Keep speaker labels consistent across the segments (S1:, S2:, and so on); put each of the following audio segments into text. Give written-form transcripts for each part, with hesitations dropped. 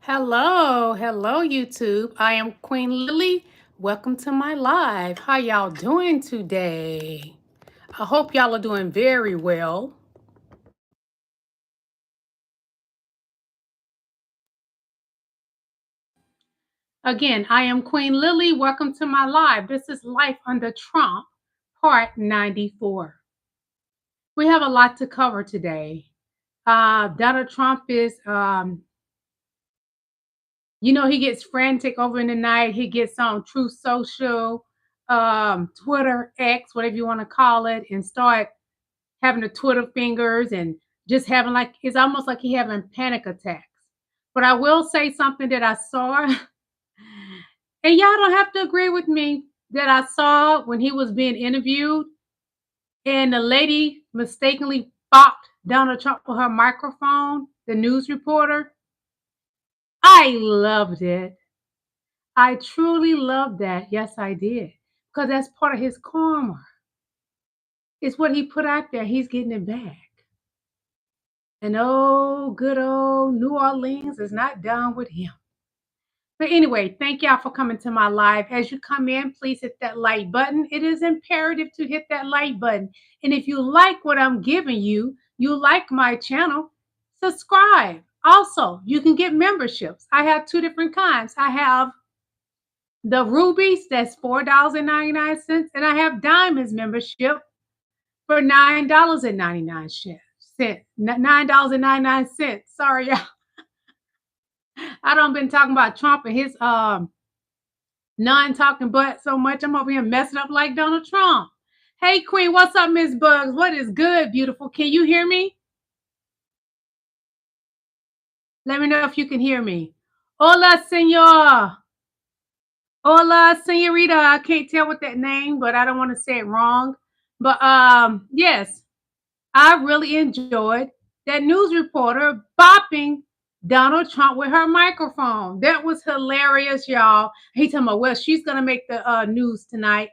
S1: Hello, YouTube. I am Queen Lily. Welcome to my live. How y'all doing today? I hope y'all are doing very well. Again, I am Queen Lily. Welcome to my live. This is Life Under Trump, Part 94. We have a lot to cover today. Donald Trump is he gets frantic over in the night. He gets on Truth Social, Twitter, X, whatever you want to call it, and start having the Twitter fingers and just having it's almost like he having panic attacks. But I will say something that I saw, and y'all don't have to agree with me, that I saw when he was being interviewed, and the lady mistakenly bopped Donald Trump with her microphone, the news reporter. I loved it. I truly loved that. Yes, I did. Because that's part of his karma. It's what he put out there. He's getting it back. And oh, good old New Orleans is not done with him. But anyway, thank y'all for coming to my live. As you come in, please hit that like button. It is imperative to hit that like button. And if you like what I'm giving you, you like my channel, subscribe. Also, you can get memberships. I have two different kinds. I have the Rubies, that's $4.99, and I have Diamonds membership for $9.99. $9.99. Sorry, y'all. I don't been talking about Trump and his non-talking butt so much. I'm over here messing up like Donald Trump. Hey, Queen, what's up, Miss Bugs? What is good, beautiful? Can you hear me? Let me know if you can hear me. Hola, senor. Hola, senorita. I can't tell with that name, but I don't want to say it wrong. But yes, I really enjoyed that news reporter bopping Donald Trump with her microphone. That was hilarious, y'all. He talking about, well, she's gonna make the news tonight.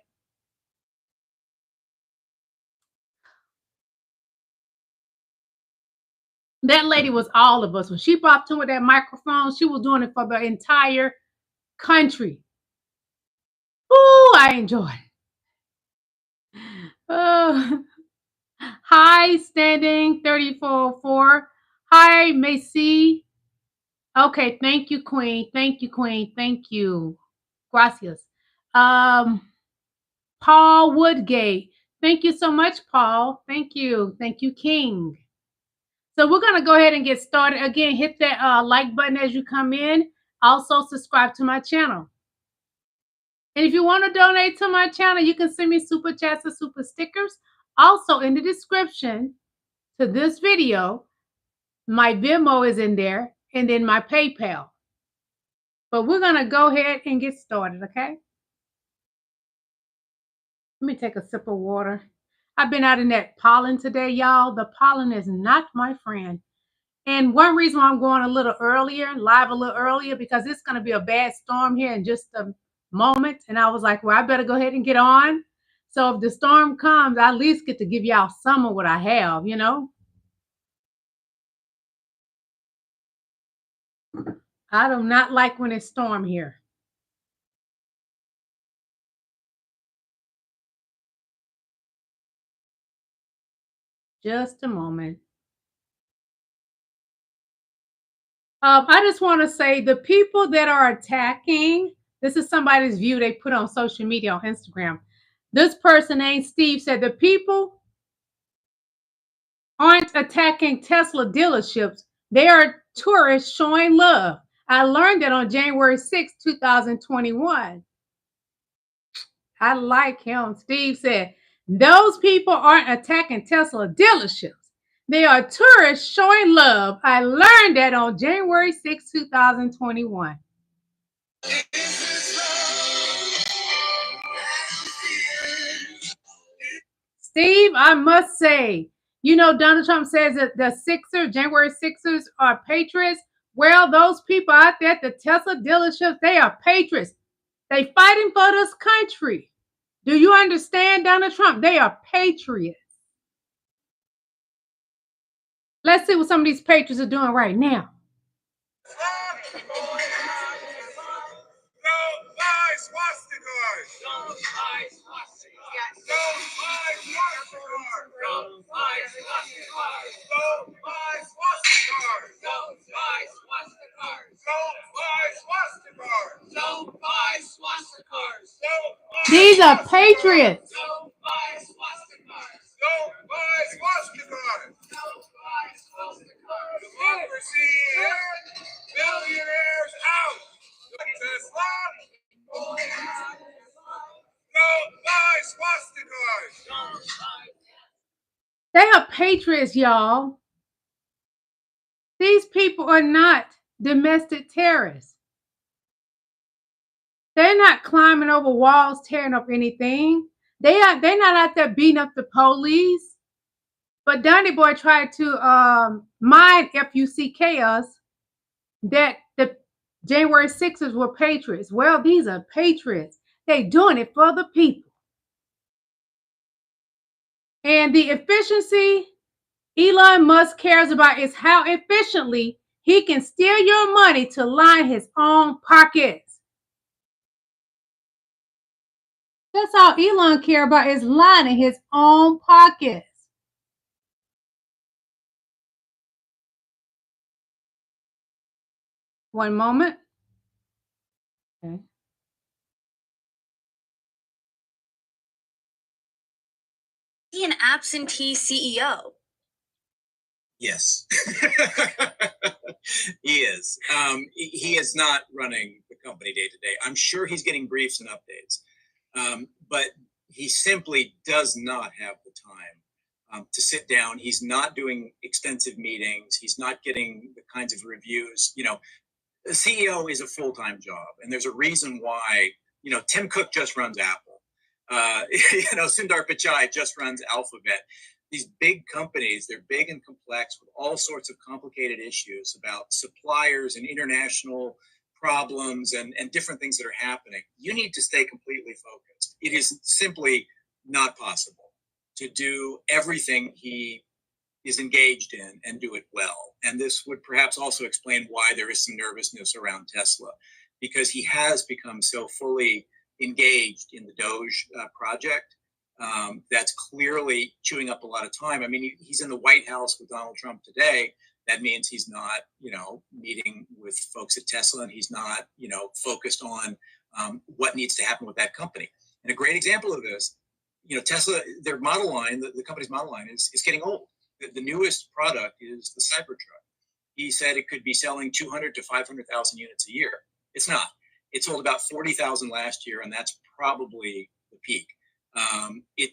S1: That lady was all of us. When she bopped him with that microphone, she was doing it for the entire country. Ooh, I enjoyed it. Hi, standing 3404. Hi, Macy. Okay, thank you, Queen. Thank you, Queen. Thank you. Gracias. Paul Woodgate. Thank you so much, Paul. Thank you. Thank you, King. So we're going to go ahead and get started. Again, hit that like button as you come in. Also, subscribe to my channel. And if you want to donate to my channel, you can send me super chats or super stickers. Also, in the description to this video, my Venmo is in there, and then my PayPal. But we're going to go ahead and get started, okay? Let me take a sip of water. I've been out in that pollen today, y'all. The pollen is not my friend. And one reason why I'm going a little earlier, live a little earlier, because it's going to be a bad storm here in just a moment. And I was like, well, I better go ahead and get on. So if the storm comes, I at least get to give y'all some of what I have, you know? I do not like when it's storm here. Just a moment. I just want to say the people that are attacking, this is somebody's view they put on social media on Instagram. This person named Steve said the people aren't attacking Tesla dealerships. They are tourists showing love. I learned that on January 6, 2021. I like him. Steve said, those people aren't attacking Tesla dealerships. They are tourists showing love. I learned that on January 6, 2021. Steve, I must say, Donald Trump says that the Sixers, January Sixers, are patriots. Well, those people out there at the Tesla dealerships, they are patriots. They fighting for this country. Do you understand, Donald Trump? They are patriots. Let's see what some of these patriots are doing right now. These are patriots.
S2: Democracy in, billionaires out. Don't buy swastikas.
S1: They are patriots, y'all. These people are not domestic terrorists. They're not climbing over walls, tearing up anything. They're not out there beating up the police. But Donnie Boy tried to mind FUCK us that the January 6ers were patriots. Well, these are patriots. They're doing it for the people. And the efficiency Elon Musk cares about is how efficiently he can steal your money to line his own pockets. That's all Elon cares about, is lining his own pockets. One moment. Okay.
S2: He an absentee CEO.
S3: Yes, he is. He is not running the company day to day. I'm sure he's getting briefs and updates, but he simply does not have the time to sit down. He's not doing extensive meetings. He's not getting the kinds of reviews. You know, the CEO is a full-time job, and there's a reason why. You know, Tim Cook just runs Apple. Sundar Pichai just runs Alphabet. These big companies, they're big and complex with all sorts of complicated issues about suppliers and international problems and different things that are happening. You need to stay completely focused. It is simply not possible to do everything he is engaged in and do it well. And this would perhaps also explain why there is some nervousness around Tesla, because he has become so fully engaged in the DOGE project. That's clearly chewing up a lot of time. I mean, he's in the White House with Donald Trump today. That means he's not, meeting with folks at Tesla, and he's not, focused on what needs to happen with that company. And a great example of this, Tesla, their model line, the company's model line is getting old. The newest product is the Cybertruck. He said it could be selling 200 to 500,000 units a year. It's not. It sold about 40,000 last year, and that's probably the peak.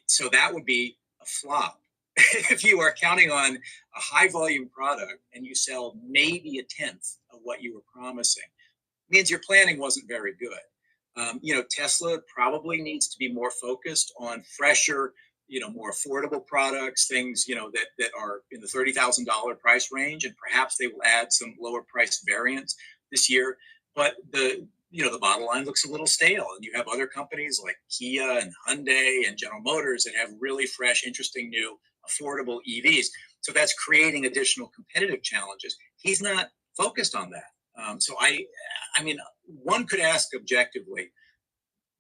S3: So that would be a flop. If you are counting on a high volume product and you sell maybe a tenth of what you were promising, it means your planning wasn't very good. Tesla probably needs to be more focused on fresher, more affordable products, things, that are in the $30,000 price range, and perhaps they will add some lower price variants this year. But the model line looks a little stale, and you have other companies like Kia and Hyundai and General Motors that have really fresh, interesting, new, affordable EVs. So that's creating additional competitive challenges. He's not focused on that. So I mean, one could ask objectively,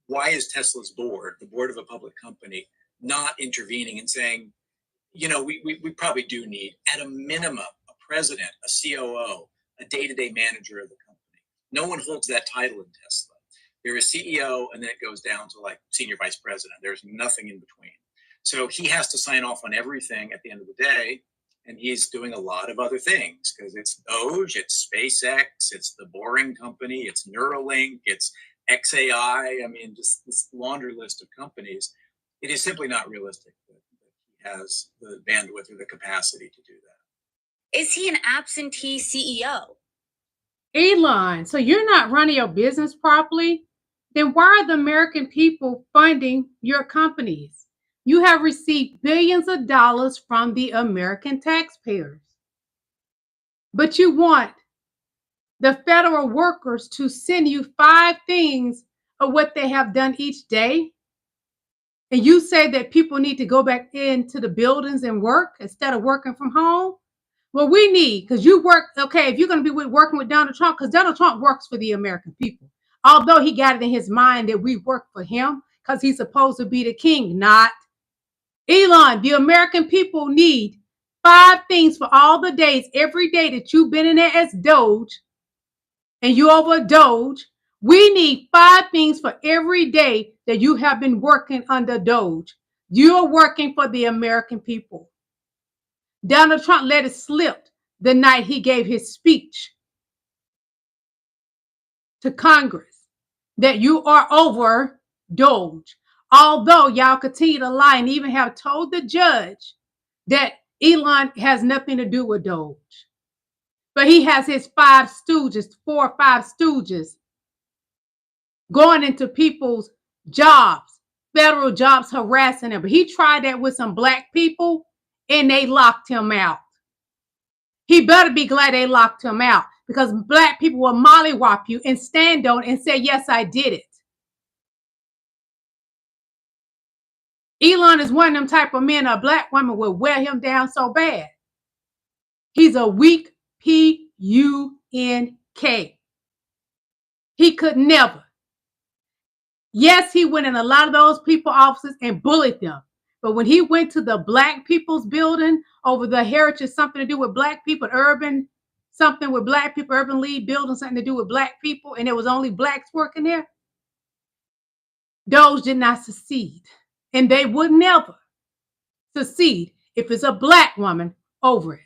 S3: why is Tesla's board, the board of a public company, not intervening and saying, we probably do need, at a minimum, a president, a COO, a day-to-day manager of the company. No one holds that title in Tesla. They're a CEO, and then it goes down to like senior vice president. There's nothing in between. So he has to sign off on everything at the end of the day, and he's doing a lot of other things because it's DOGE, it's SpaceX, it's the Boring Company, it's Neuralink, it's XAI. I mean, just this laundry list of companies. It is simply not realistic that he has the bandwidth or the capacity to do that.
S2: Is he an absentee CEO?
S1: Elon, so you're not running your business properly? Then why are the American people funding your companies? You have received billions of dollars from the American taxpayers. But you want the federal workers to send you 5 things of what they have done each day? And you say that people need to go back into the buildings and work instead of working from home? Well, we need, because you work, okay, if you're going to be working with Donald Trump, because Donald Trump works for the American people. Although he got it in his mind that we work for him because he's supposed to be the king, not. Elon, the American people need 5 things for all the days, every day that you've been in there as Doge, and you over Doge. We need 5 things for every day that you have been working under Doge. You're working for the American people. Donald Trump let it slip the night he gave his speech to Congress that you are over Doge. Although y'all continue to lie and even have told the judge that Elon has nothing to do with Doge. But he has his 5 stooges, 4 or 5 stooges going into people's jobs, federal jobs, harassing them. But he tried that with some black people and they locked him out. He better be glad they locked him out, because black people will mollywop you and stand on and say, yes, I did it. Elon is one of them type of men a black woman will wear him down so bad. He's a weak P-U-N-K. He could never. Yes, he went in a lot of those people offices and bullied them. But when he went to the black people's building over the heritage, something to do with black people, urban, something with black people, urban league building, something to do with black people, and there was only blacks working there, Doge did not succeed. And they would never succeed if it's a black woman over it.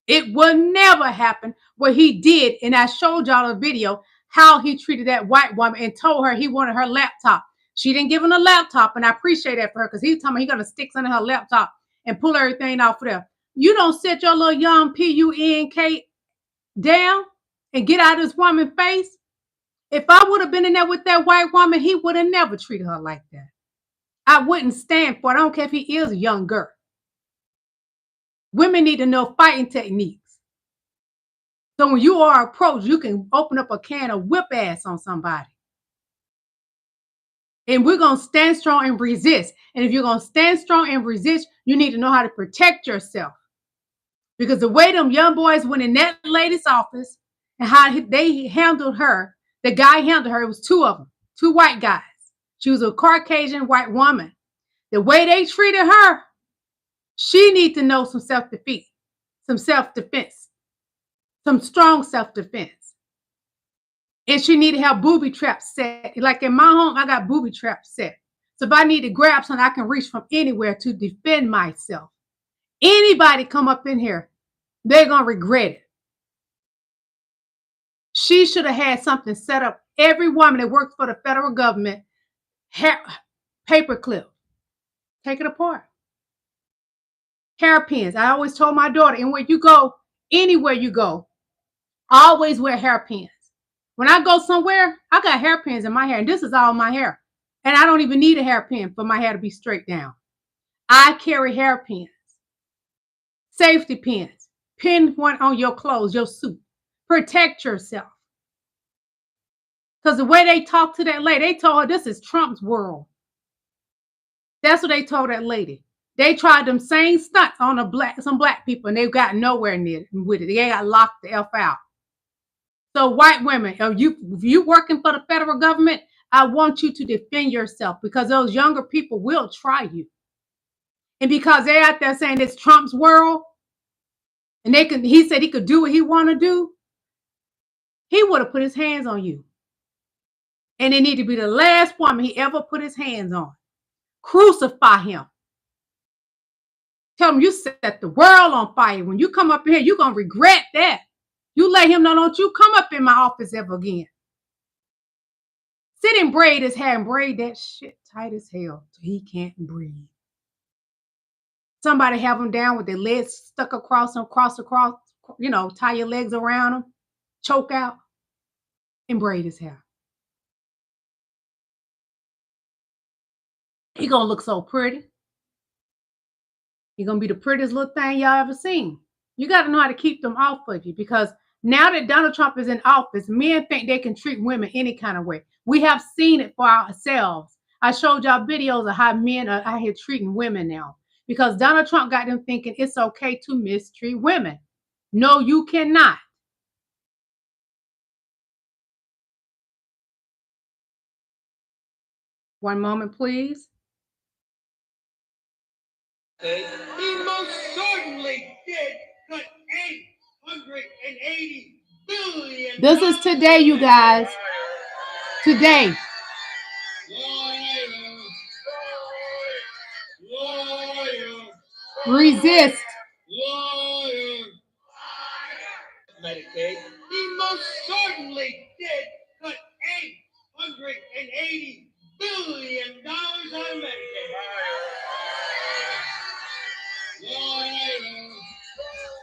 S1: It would never happen what he did. And I showed y'all a video how he treated that white woman and told her he wanted her laptop. She didn't give him a laptop, and I appreciate that for her, because he was telling me he gonna stick under her laptop and pull everything off of there. You don't sit your little young P-U-N-K down and get out of this woman's face. If I would have been in there with that white woman, he would have never treated her like that. I wouldn't stand for it. I don't care if he is a young girl. Women need to know fighting techniques. So when you are approached, you can open up a can of whip ass on somebody. And we're going to stand strong and resist. And if you're going to stand strong and resist, you need to know how to protect yourself. Because the way them young boys went in that lady's office and how they handled her, the guy handled her, it was 2 of them, 2 white guys. She was a Caucasian white woman. The way they treated her, she needs to know some self-defense, some strong self-defense. And she need to have booby traps set. Like in my home, I got booby traps set. So if I need to grab something, I can reach from anywhere to defend myself. Anybody come up in here, they're going to regret it. She should have had something set up. Every woman that works for the federal government, paperclip, take it apart. Hairpins. I always told my daughter, and when you go, anywhere you go, always wear hairpins. When I go somewhere, I got hairpins in my hair, and this is all my hair. And I don't even need a hairpin for my hair to be straight down. I carry hairpins, safety pins, pin one on your clothes, your suit. Protect yourself. Because the way they talked to that lady, they told her this is Trump's world. That's what they told that lady. They tried them same stunts on some black people, and they got nowhere near with it. They got locked the F out. So white women, if you working for the federal government, I want you to defend yourself, because those younger people will try you. And because they're out there saying it's Trump's world, and he said he could do what he want to do, he would have put his hands on you. And it need to be the last woman he ever put his hands on. Crucify him. Tell him you set the world on fire. When you come up here, you're going to regret that. You let him know, don't you come up in my office ever again. Sit and braid his hair and braid that shit tight as hell so he can't breathe. Somebody have him down with their legs stuck across, you know, tie your legs around him, choke out, and braid his hair. He gonna look so pretty. He gonna be the prettiest little thing y'all ever seen. You got to know how to keep them off of you, because now that Donald Trump is in office, men think they can treat women any kind of way. We have seen it for ourselves. I showed y'all videos of how men are out here treating women now, because Donald Trump got them thinking it's okay to mistreat women. No, you cannot. One moment, please.
S2: He most certainly did cut $880 billion.
S1: This is today, you guys. Today. Resist.
S2: Medicaid. He most certainly did cut $880 billion on Medicaid.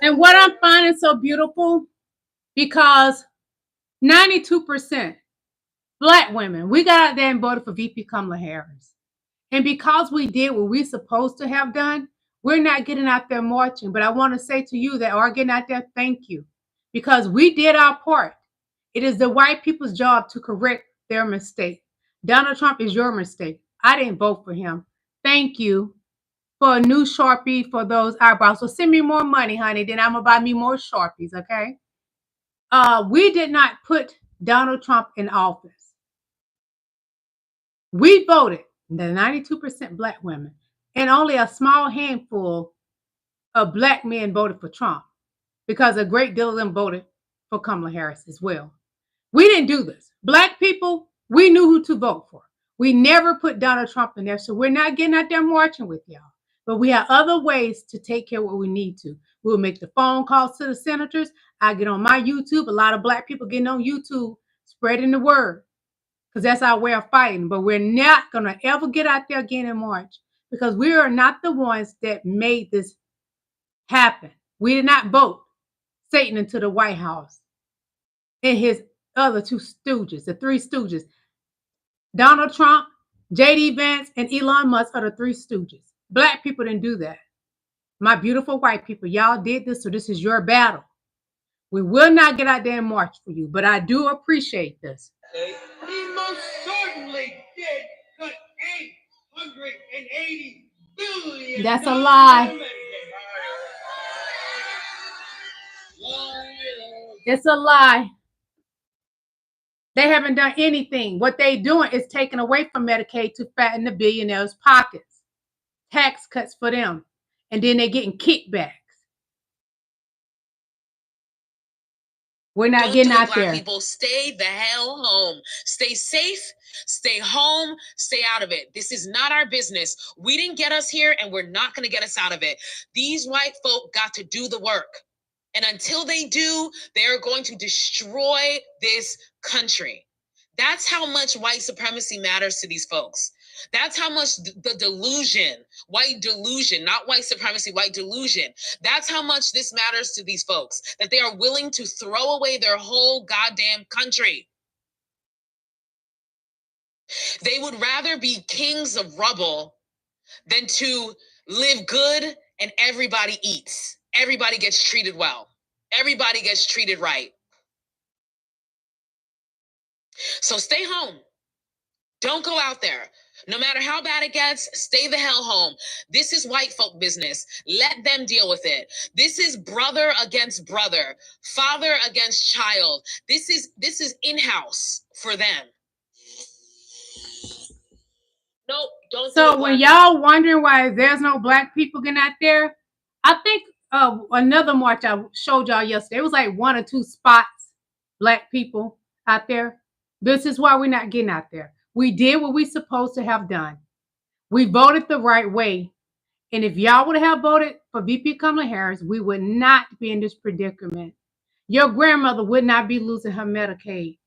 S1: And what I'm finding so beautiful, because 92% Black women, we got out there and voted for VP Kamala Harris. And because we did what we're supposed to have done, we're not getting out there marching. But I want to say to you that are getting out there, thank you. Because we did our part. It is the white people's job to correct their mistake. Donald Trump is your mistake. I didn't vote for him. Thank you for a new Sharpie for those eyebrows. So send me more money, honey. Then I'm going to buy me more Sharpies, okay? We did not put Donald Trump in office. We voted, the 92% Black women, and only a small handful of Black men voted for Trump, because a great deal of them voted for Kamala Harris as well. We didn't do this. Black people, we knew who to vote for. We never put Donald Trump in there, so we're not getting out there marching with y'all. But we have other ways to take care of what we need to. We'll make the phone calls to the senators. I get on my YouTube. A lot of Black people getting on YouTube, spreading the word, because that's our way of fighting. But we're not going to ever get out there again in March, because we are not the ones that made this happen. We did not vote Satan into the White House and his other two stooges, the three stooges. Donald Trump, jdvance, and Elon Musk are the three stooges. Black people didn't do that. My beautiful white people, y'all did this, so this is your battle. We will not get out there and march for you, but I do appreciate this.
S2: He most certainly did cut $880 billion.
S1: That's a lie. It's a lie. They haven't done anything. What they're doing is taking away from Medicaid to fatten the billionaires' pockets. Tax cuts for them. And then they're getting kickbacks. We're not getting out there.
S4: People, stay the hell home. Stay safe. Stay home. Stay out of it. This is not our business. We didn't get us here, and we're not going to get us out of it. These white folk got to do the work. And until they do, they're going to destroy this country. That's how much white supremacy matters to these folks. That's how much the delusion, white delusion, not white supremacy, white delusion. That's how much this matters to these folks, that they are willing to throw away their whole goddamn country. They would rather be kings of rubble than to live good and everybody eats. Everybody gets treated well. Everybody gets treated right. So stay home. Don't go out there. No matter how bad it gets, stay the hell home. This is white folk business. Let them deal with it. This is brother against brother, father against child. This is in-house for them. Nope, don't.
S1: So when y'all wondering why there's no Black people getting out there, I think another march I showed y'all yesterday, it was like 1 or 2 spots, Black people out there. This is why we're not getting out there. We did what we supposed to have done. We voted the right way. And if y'all would have voted for VP Kamala Harris, we would not be in this predicament. Your grandmother would not be losing her Medicaid.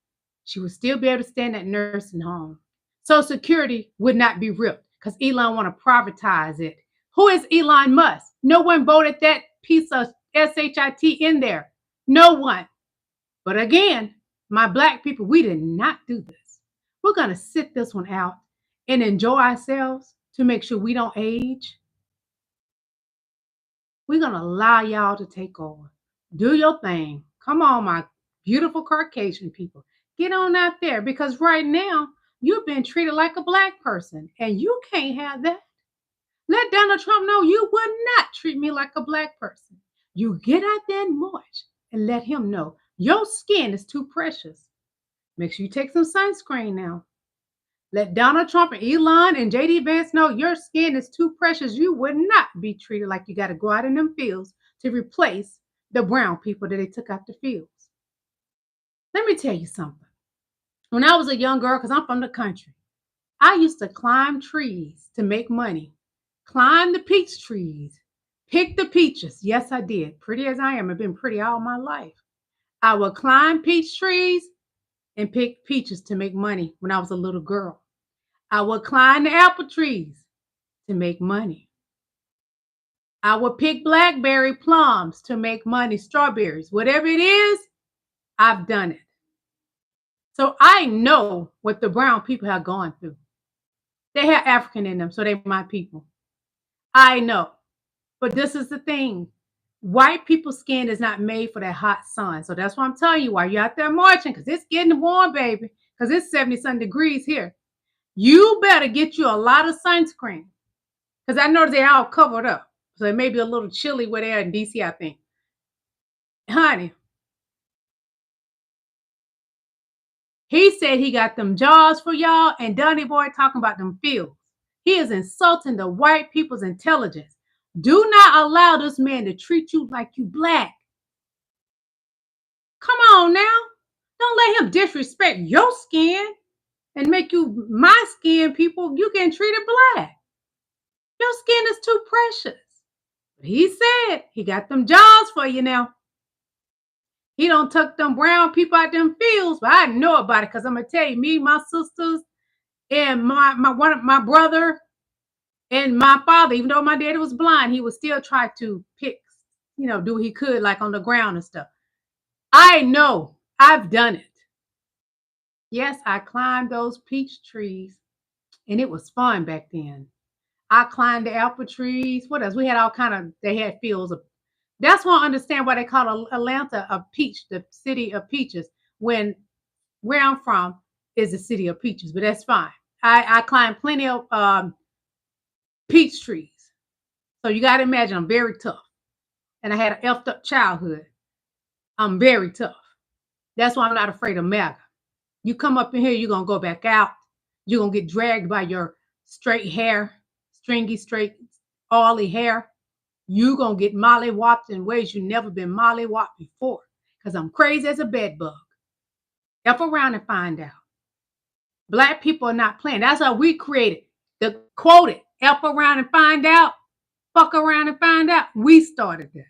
S1: She would still be able to stay in that nursing home. Social Security would not be ripped because Elon want to privatize it. Who is Elon Musk? No one voted that piece of SHIT in there. No one. But again, my Black people, we did not do this. We're going to sit this one out and enjoy ourselves to make sure we don't age. We're going to allow y'all to take over. Do your thing. Come on, my beautiful Caucasian people. Get on out there, because right now, you've been treated like a Black person, and you can't have that. Let Donald Trump know you would not treat me like a Black person. You get out there and march and let him know your skin is too precious. Make sure you take some sunscreen now. Let Donald Trump and Elon and jdvance know your skin is too precious. You would not be treated like you got to go out in them fields to replace the brown people that they took out the fields. Let me tell you something. When I was a young girl, because I'm from the country, I used to climb trees to make money. Climb the peach trees. Pick the peaches. Yes, I did. Pretty as I am, I've been pretty all my life. I would climb peach trees and pick peaches to make money when I was a little girl. I would climb the apple trees to make money. I would pick blackberry plums to make money, strawberries, whatever it is, I've done it. So I know what the brown people have gone through. They have African in them, so they're my people. I know. But this is the thing. White people's skin is not made for that hot sun. So that's why I'm telling you, while you're out there marching, because it's getting warm, baby, because it's 70-some degrees here. You better get you a lot of sunscreen, because I noticed they're all covered up. So it may be a little chilly where they're in DC, I think. Honey, he said he got them jobs for y'all, and Donnie Boy talking about them fields. He is insulting the white people's intelligence. Do not allow this man to treat you like you black. Come on now. Don't let him disrespect your skin and make you my skin people. You getting treated black. Your skin is too precious. But he said he got them jobs for you now. He don't tuck them brown people out them fields, but I know about it because I'm gonna tell you, me, my sisters, and my brother and my father, even though my daddy was blind, he would still try to pick, do what he could, like on the ground and stuff. I know. I've done it. Yes, I climbed those peach trees, and it was fun back then. I climbed the apple trees. What else? We had all kind of. They had fields of. That's why I understand why they call Atlanta a peach, the city of peaches. When where I'm from is the city of peaches, but that's fine. I climbed plenty of peach trees. So you got to imagine I'm very tough, and I had an effed up childhood. I'm very tough. That's why I'm not afraid of MAGA. You come up in here, you're going to go back out. You're going to get dragged by your straight hair, stringy, straight, oily hair. You're going to get mollywopped in ways you've never been mollywopped before, because I'm crazy as a bed bug. F around and find out. Black people are not playing. That's how we created the quoted F around and find out. Fuck around and find out. We started that.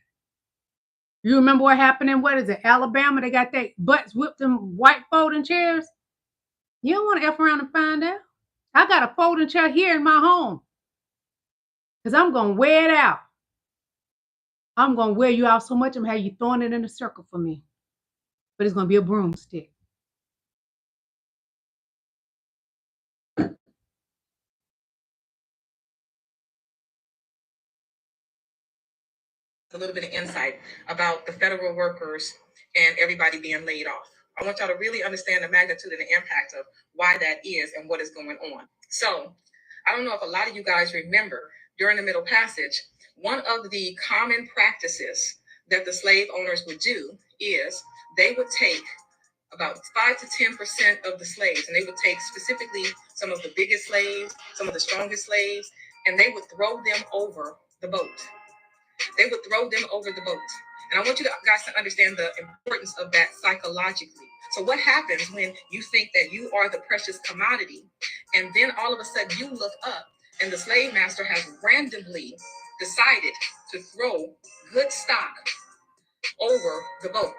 S1: You remember what happened in, what is it, Alabama? They got their butts whipped in white folding chairs. You don't want to F around and find out. I got a folding chair here in my home because I'm going to wear it out. I'm going to wear you out so much, I'm going to have you throwing it in a circle for me. But it's going to be a broomstick.
S5: A little bit of insight about the federal workers and everybody being laid off. I want y'all to really understand the magnitude and the impact of why that is and what is going on. So I don't know if a lot of you guys remember during the Middle Passage, one of the common practices that the slave owners would do is they would take about 5 to 10% of the slaves, and they would take specifically some of the biggest slaves, some of the strongest slaves, and they would throw them over the boat. They would throw them over the boat. And I want you guys to understand the importance of that psychologically. So what happens when you think that you are the precious commodity, and then all of a sudden you look up and the slave master has randomly decided to throw good stock over the boat?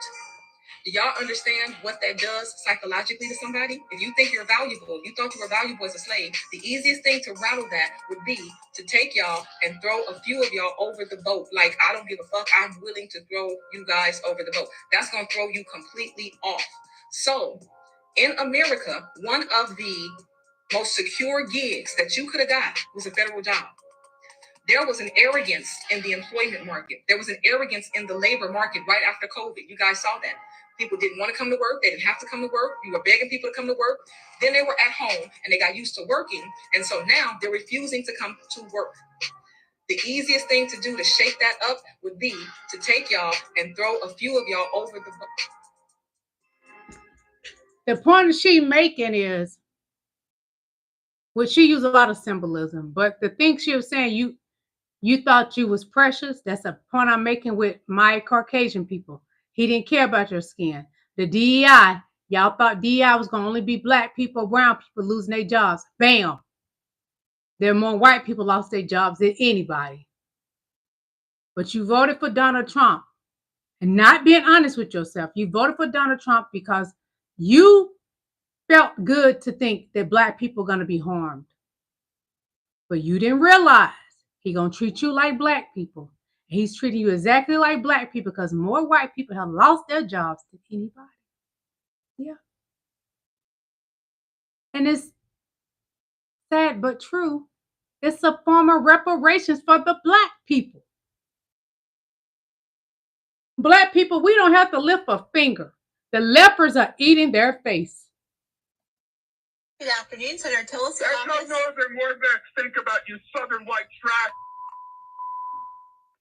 S5: Do y'all understand what that does psychologically to somebody? If you think you're valuable, you thought you were valuable as a slave, the easiest thing to rattle that would be to take y'all and throw a few of y'all over the boat. Like, I don't give a fuck. I'm willing to throw you guys over the boat. That's going to throw you completely off. So in America, one of the most secure gigs that you could have got was a federal job. There was an arrogance in the employment market. There was an arrogance in the labor market right after COVID. You guys saw that. People didn't want to come to work. They didn't have to come to work. You were begging people to come to work. Then they were at home and they got used to working. And so now they're refusing to come to work. The easiest thing to do to shake that up would be to take y'all and throw a few of y'all over the boat.
S1: The point she's making is Well, she used a lot of symbolism, but the thing she was saying, you thought you was precious. That's a point I'm making with my Caucasian people. He didn't care about your skin. The DEI, y'all thought DEI was going to only be black people, brown people losing their jobs. Bam. There are more white people lost their jobs than anybody. But you voted for Donald Trump and not being honest with yourself. You voted for Donald Trump because you felt good to think that black people are going to be harmed. But you didn't realize he's going to treat you like black people. He's treating you exactly like black people because more white people have lost their jobs than anybody. Yeah. And it's sad but true. It's a form of reparations for the black people. Black people, we don't have to lift a finger. The lepers are eating their face.
S6: Good afternoon, Senator. Tell us
S2: That's how northern warbacks think about you southern white trash.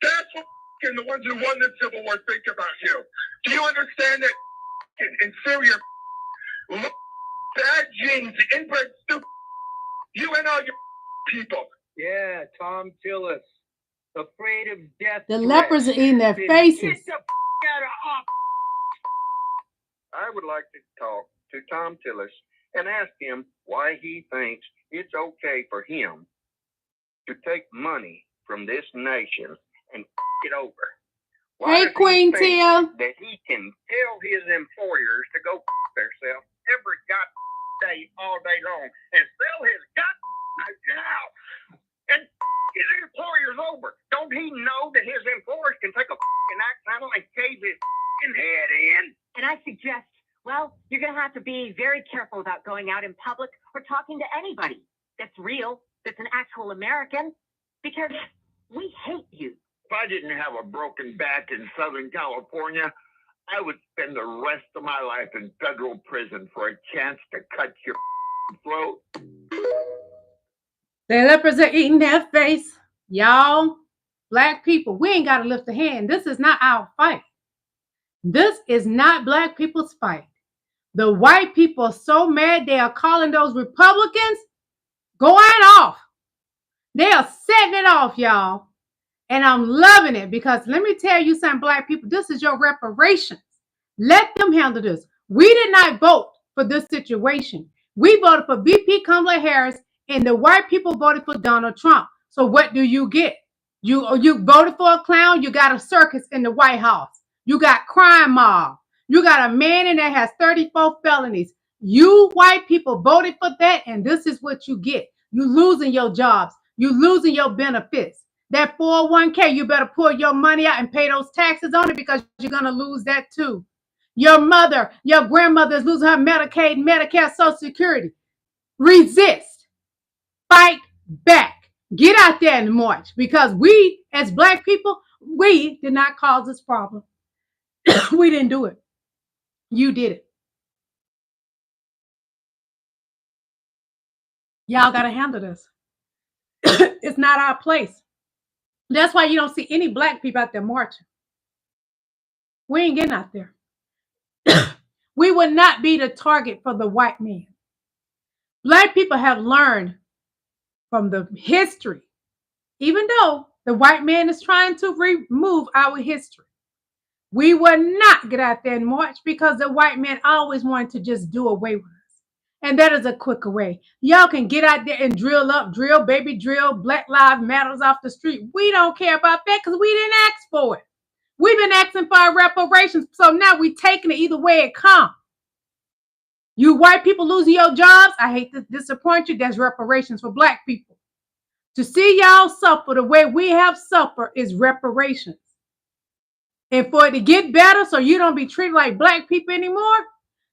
S2: That's what the ones who won the Civil War think about you. Do you understand that inferior, bad genes, inbred stupid, you and all your people?
S7: Yeah, Tom Tillis, afraid of death.
S1: The lepers are eating their faces.
S7: Get the out of
S8: I would like to talk to Tom Tillis and ask him why he thinks it's okay for him to take money from this nation and it over. Why
S1: Hey, Queen Tia.
S8: that he can tell his employers to go themselves every day, all day long, and sell his job and his employers over. Don't he know that his employers can take a axe handle and cave his head in?
S9: And I suggest, well, you're going to have to be very careful about going out in public or talking to anybody that's real, that's an actual American, because we hate you.
S8: If I didn't have a broken back in Southern California, I would spend the rest of my life in federal prison for a chance to cut your throat.
S1: The lepers are eating their face. Y'all, black people, we ain't got to lift a hand. This is not our fight. This is not black people's fight. The white people are so mad they are calling those Republicans going off. They are setting it off, y'all. And I'm loving it because let me tell you something, black people, this is your reparations. Let them handle this. We did not vote for this situation. We voted for VP Kamalaharris and the white people voted for Donald Trump. So what do you get? You voted for a clown, you got a circus in the White House. You got crime mob. You got a man in there has 34 felonies. You white people voted for that, and this is what you get. You losing your jobs. You losing your benefits. That 401k, you better pull your money out and pay those taxes on it because you're going to lose that too. Your mother, your grandmother is losing her Medicaid, Medicare, Social Security. Resist. Fight back. Get out there and march because we, as black people, we did not cause this problem. We didn't do it. You did it. Y'all got to handle this. It's not our place. That's why you don't see any black people out there marching. We ain't getting out there. We would not be the target for the white man. Black people have learned from the history, even though the white man is trying to remove our history. We will not get out there and march because the white man always wanted to just do away with us. And that is a quicker way. Y'all can get out there and drill, baby drill, Black Lives Matters off the street. We don't care about that because we didn't ask for it. We've been asking for our reparations. So now we're taking it either way it comes. You white people losing your jobs, I hate to disappoint you. That's reparations for black people. To see y'all suffer the way we have suffered is reparations. And for it to get better so you don't be treated like black people anymore,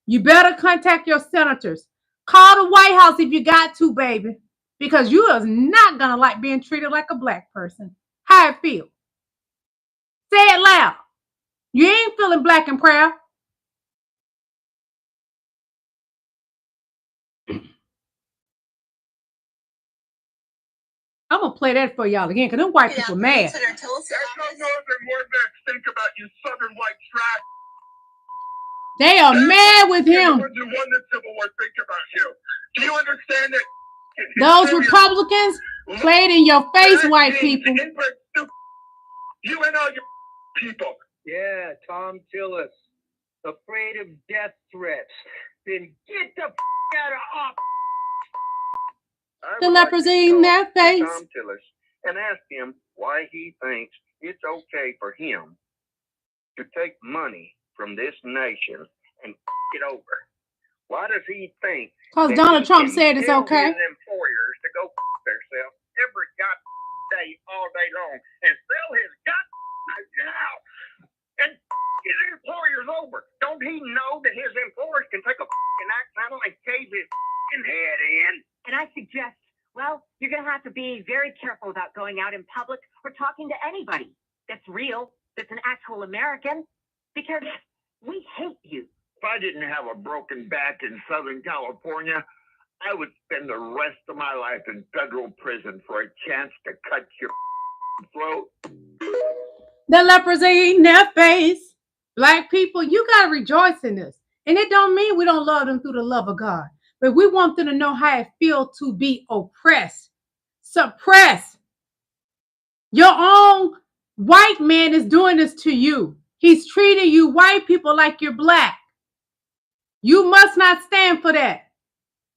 S1: you better contact your senators. Call the White House if you got to, baby, because you is not going to like being treated like a black person. How it feel? Say it loud. You ain't feeling black and proud. I'm going to play that for y'all again because them white people mad.
S2: That's how northern warbacks think about you southern white trash.
S1: They are mad with him.
S2: The ones who won the Civil War think about you. Do you understand that
S1: Those Republicans played in your face, white people.
S2: You and all your people.
S7: Yeah, Tom Tillis. Afraid of death threats. Then get the out of office.
S1: The leprosy in their face.
S8: Tom Tillis and ask him why he thinks it's okay for him to take money from this nation and it over. Why does he think?
S1: Because Donald Trump said it's okay.
S8: His employers to go themselves every day, all day long, and sell his job and his employers over. Don't he know that his employers can take a axe handle and cave his head in?
S9: And I suggest, well, you're going to have to be very careful about going out in public or talking to anybody that's real, that's an actual American, because we hate you.
S8: If I didn't have a broken back in Southern California, I would spend the rest of my life in federal prison for a chance to cut your throat.
S1: The leprosy in their face. Black people, you got to rejoice in this. And it don't mean we don't love them through the love of God. But we want them to know how it feels to be oppressed, suppressed. Your own white man is doing this to you. He's treating you white people like you're black. You must not stand for that.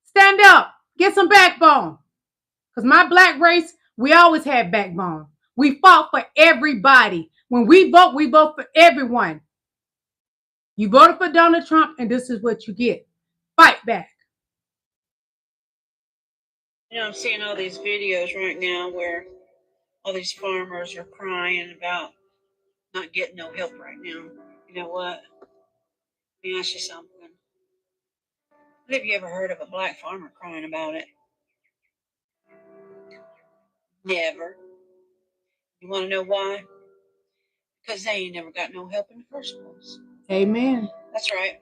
S1: Stand up. Get some backbone. Because my black race, we always had backbone. We fought for everybody. When we vote for everyone. You voted for Donald Trump, and this is what you get. Fight back.
S10: You know, I'm seeing all these videos right now where all these farmers are crying about not getting no help right now. You know what? Let me ask you something. What have you ever heard of a black farmer crying about it? Never. You want to know why? Because they ain't never got no help in the first place.
S1: Amen.
S10: That's right.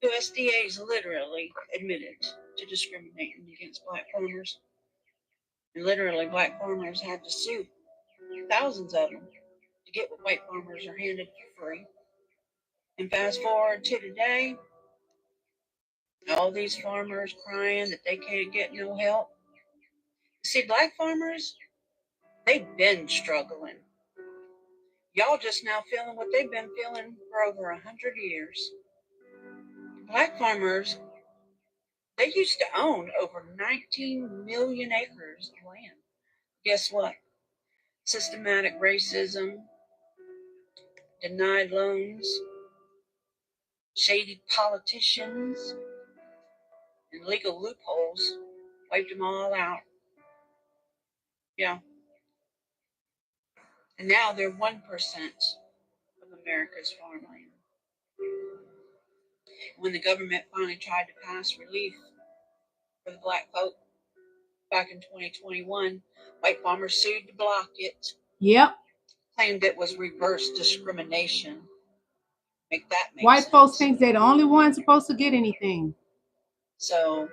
S10: USDA's literally admitted to discriminating against black farmers. And literally, black farmers had to sue thousands of them to get what white farmers are handed for free. And fast forward to today, all these farmers crying that they can't get no help. See, black farmers, they've been struggling. Y'all just now feeling what they've been feeling for over 100 years. Black farmers, they used to own over 19 million acres of land. Guess what? Systematic racism, denied loans, shady politicians, and legal loopholes wiped them all out. Yeah. And now they're 1% of America's farmland. When the government finally tried to pass relief for the black folk back in 2021, white farmers sued to block it.
S1: Yep.
S10: Claimed it was reverse discrimination. Make that make
S1: white
S10: sense.
S1: Folks think they're the only ones supposed to get anything.
S10: So,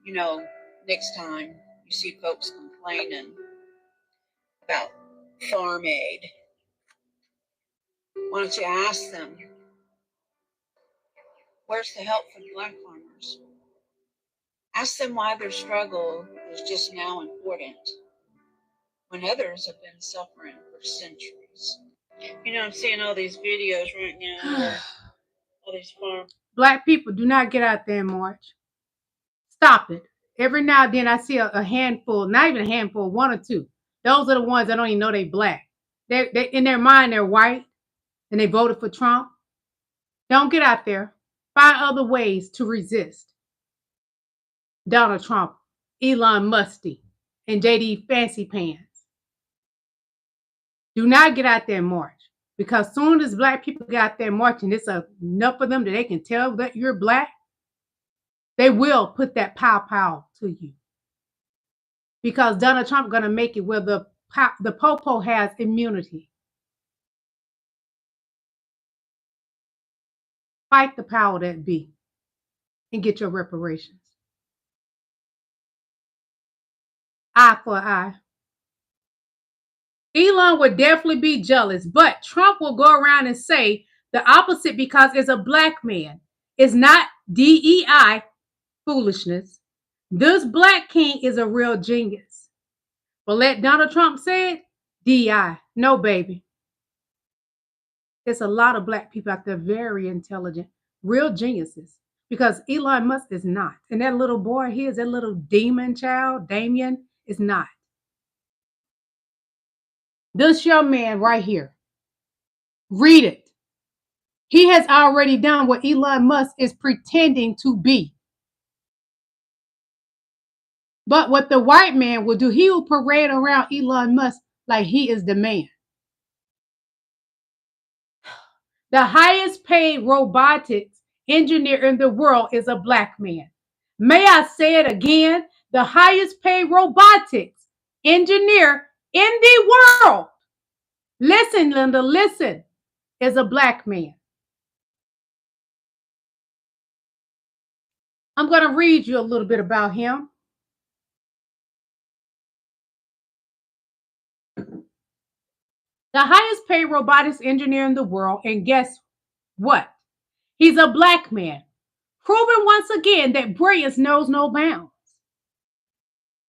S10: you know, next time you see folks complaining about farm aid, why don't you ask them, where's the help for the black farmers? Ask them why their struggle is just now important when others have been suffering for centuries. You know, I'm seeing all these videos right now. All these farms.
S1: Black people, do not get out there and march. Stop it. Every now and then I see a handful, not even a handful, one or two. Those are the ones that don't even know they black. They in their mind, they're white and they voted for Trump. Don't get out there. Find other ways to resist Donald Trump, Elon Musk, and JD Fancy Pants. Do not get out there and march. Because soon as black people get out there marching, it's enough of them that they can tell that you're black. They will put that pow to you. Because Donald Trump going to make it where the popo has immunity. Fight the power that be and get your reparations. Eye for eye. Elon would definitely be jealous, but Trump will go around and say the opposite because it's a black man. It's not DEI foolishness. This black king is a real genius. But let Donald Trump say it, DI. No, baby. There's a lot of black people out there very intelligent, real geniuses. Because Elon Musk is not. And that little boy here, that little demon child, Damien, is not. This young man right here, read it. He has already done what Elon Musk is pretending to be. But what the white man will do, he will parade around Elon Musk like he is the man. The highest paid robotics engineer in the world is a black man. May I say it again? The highest paid robotics engineer in the world, listen, Linda, listen, is a black man. I'm going to read you a little bit about him. The highest paid robotics engineer in the world, and guess what? He's a black man, proving once again that brilliance knows no bounds.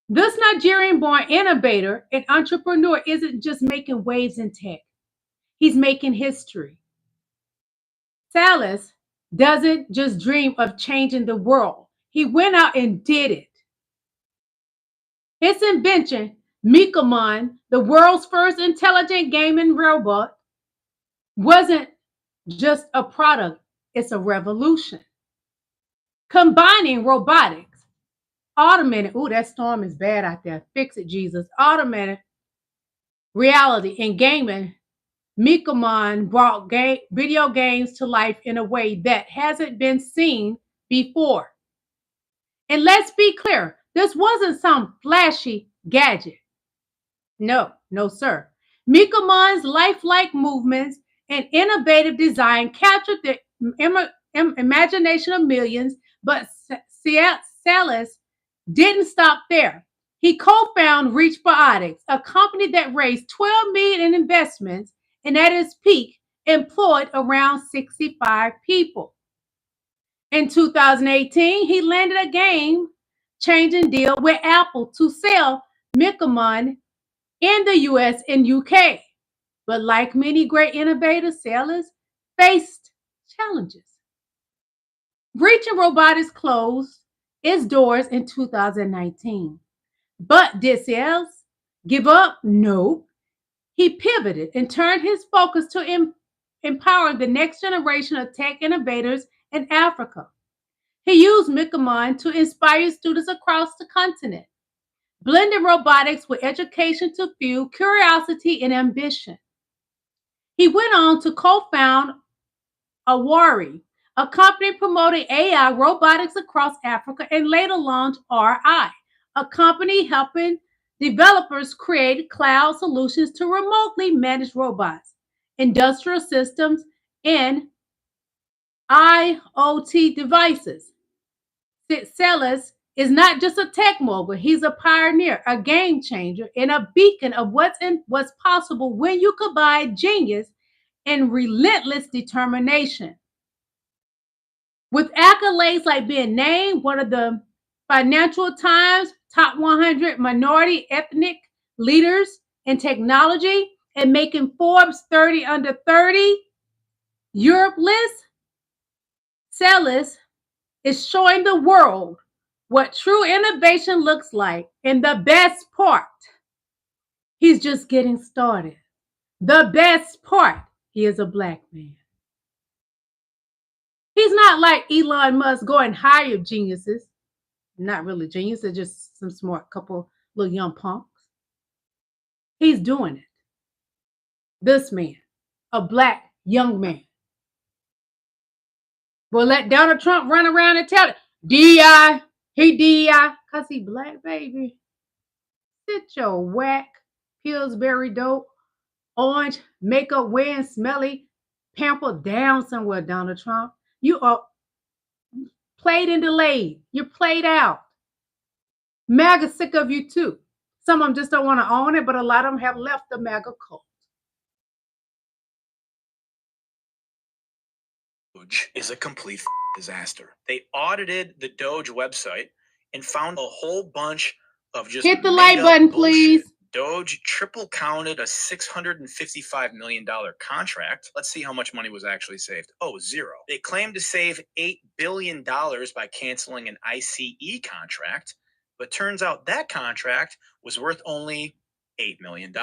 S1: This Nigerian-born innovator and entrepreneur isn't just making waves in tech. He's making history. Salas doesn't just dream of changing the world. He went out and did it. His invention, Mikamon, the world's first intelligent gaming robot, wasn't just a product, it's a revolution. Combining robotics, automated, ooh, that storm is bad out there. Fix it, Jesus. Automated reality and gaming, Mikamon brought video games to life in a way that hasn't been seen before. And let's be clear, this wasn't some flashy gadget. No, no, sir. Mikamon's lifelike movements and innovative design captured the imagination of millions, but Salas didn't stop there. He co-founded Reach Biotics, a company that raised $12 million in investments and at its peak employed around 65 people. In 2018, he landed a game-changing deal with Apple to sell Mikamon in the US and UK. But like many great innovators, Salas faced challenges. Reach Robotics closed its doors in 2019. But did Salas give up? No. He pivoted and turned his focus to empower the next generation of tech innovators in Africa. He used Mikamon to inspire students across the continent, blending robotics with education to fuel curiosity and ambition. He went on to co-found Awari, a company promoting AI robotics across Africa, and later launched RI, a company helping developers create cloud solutions to remotely manage robots, industrial systems, and IoT devices. Salas is not just a tech mogul, he's a pioneer, a game changer, and a beacon of what's possible when you combine genius and relentless determination. With accolades like being named one of the Financial Times top 100 minority ethnic leaders in technology and making Forbes 30 under 30 Europe list, Salas is showing the world what true innovation looks like. And the best part, he's just getting started. The best part, he is a black man. He's not like Elon Musk going hire geniuses. Not really geniuses, just some smart couple little young punks. He's doing it. This man, a black young man, will let Donald Trump run around and tell it, DI, he DI, because he black, baby. Sit your whack, Pillsbury dope, orange, makeup wearing, smelly, pampered down somewhere, Donald Trump. You are played and delayed. You're played out. MAGA sick of you too. Some of them just don't want to own it, but a lot of them have left the MAGA cult.
S11: DOGE is a complete disaster. They audited the DOGE website and found a whole bunch of just
S1: hit the like button,
S11: bullshit.
S1: please.
S11: Doge just
S1: hit the like button,
S11: bullshit.
S1: please.
S11: Doge triple counted a $655 million contract. Let's see how much money was actually saved. Oh, zero. They claimed to save $8 billion by canceling an ICE contract, but turns out that contract was worth only $8 million.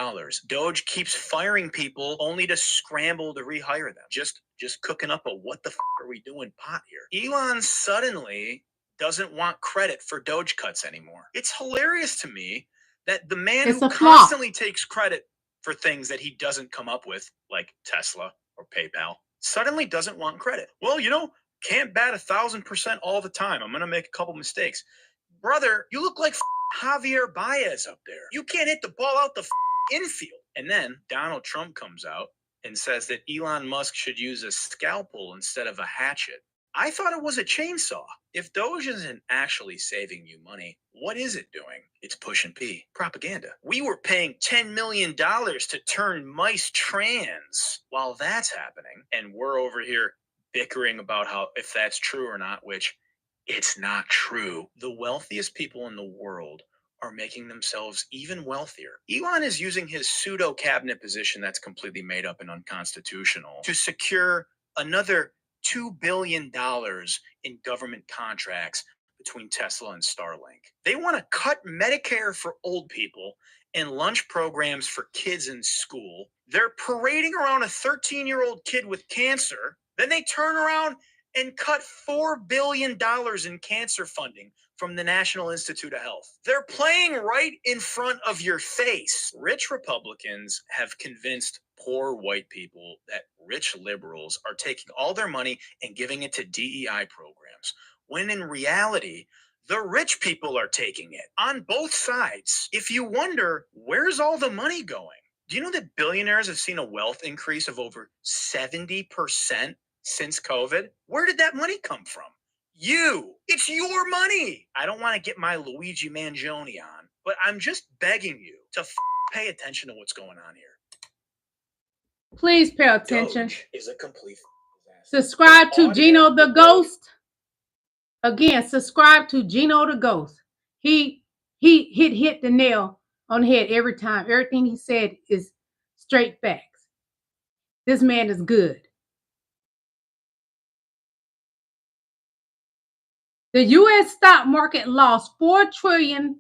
S11: Doge keeps firing people only to scramble to rehire them. Just cooking up a what the f are we doing pot here. Elon suddenly doesn't want credit for Doge cuts anymore. It's hilarious to me that the man
S1: It's
S11: who
S1: a flop.
S11: constantly takes credit for things that he doesn't come up with, like Tesla or PayPal, suddenly doesn't want credit. Well, can't bat 1,000% all the time. I'm going to make a couple mistakes. Brother, you look like Javier Baez up there. You can't hit the ball out the infield. And then Donald Trump comes out and says that Elon Musk should use a scalpel instead of a hatchet. I thought it was a chainsaw. If Doge isn't actually saving you money, what is it doing? It's pushing P. Propaganda. We were paying $10 million to turn mice trans while that's happening. And we're over here bickering about if that's true or not, which it's not true. The wealthiest people in the world are making themselves even wealthier. Elon is using his pseudo cabinet position that's completely made up and unconstitutional to secure another $2 billion in government contracts between Tesla and Starlink. They want to cut Medicare for old people and lunch programs for kids in school. They're parading around a 13-year-old kid with cancer. Then they turn around and cut $4 billion in cancer funding from the National Institute of Health. They're playing right in front of your face. Rich Republicans have convinced poor white people that rich liberals are taking all their money and giving it to DEI programs, when in reality, the rich people are taking it on both sides. If you wonder, where's all the money going? Do you know that billionaires have seen a wealth increase of over 70% since COVID? Where did that money come from? You. It's your money. I don't want to get my Luigi Mangione on, but I'm just begging you to pay attention to what's going on here.
S1: Please pay attention.
S11: Doge is a complete disaster.
S1: Subscribe to Gino the Ghost. Again, subscribe to Gino the Ghost. He hit the nail on the head every time. Everything he said is straight facts. This man is good. The U.S. stock market lost $4 trillion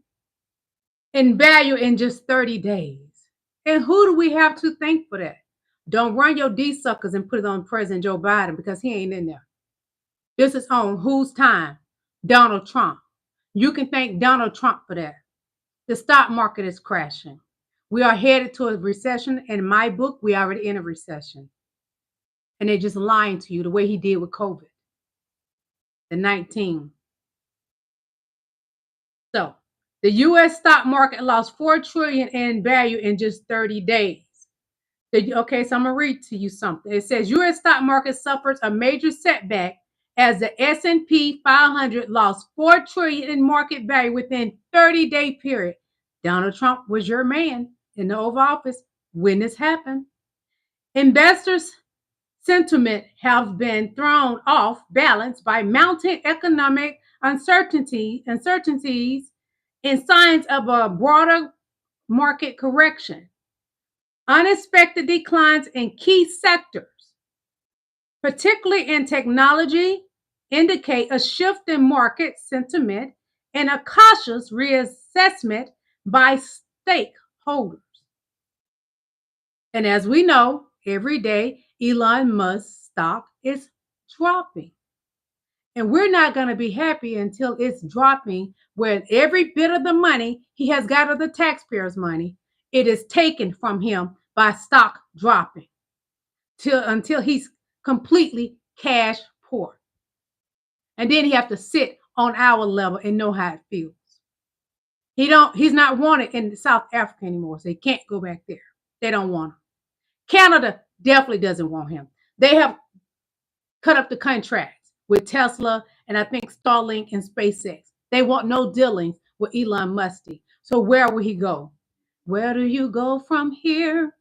S1: in value in just 30 days. And who do we have to thank for that? Don't run your D-suckers and put it on President Joe Biden, because he ain't in there. This is on whose time? Donald Trump. You can thank Donald Trump for that. The stock market is crashing. We are headed to a recession. In my book, we already in a recession. And they're just lying to you the way he did with COVID. The 19. So the U.S. stock market lost $4 trillion in value in just 30 days. Okay, so I'm going to read to you something. It says U.S. stock market suffers a major setback as the S&P 500 lost $4 trillion in market value within 30-day period. Donald Trump was your man in the Oval Office when this happened. Investors' sentiment have been thrown off balance by mounting economic uncertainties and signs of a broader market correction. Unexpected declines in key sectors, particularly in technology, indicate a shift in market sentiment and a cautious reassessment by stakeholders. And as we know, every day, Elon Musk's stock is dropping. And we're not going to be happy until it's dropping, where every bit of the money he has got of the taxpayers' money, it is taken from him by stock dropping until he's completely cash poor. And then he have to sit on our level and know how it feels. He's not wanted in South Africa anymore, so he can't go back there. They don't want him. Canada definitely doesn't want him. They have cut up the contracts with Tesla and I think Starlink and SpaceX. They want no dealings with Elon Musk. So where will he go? Where do you go from here?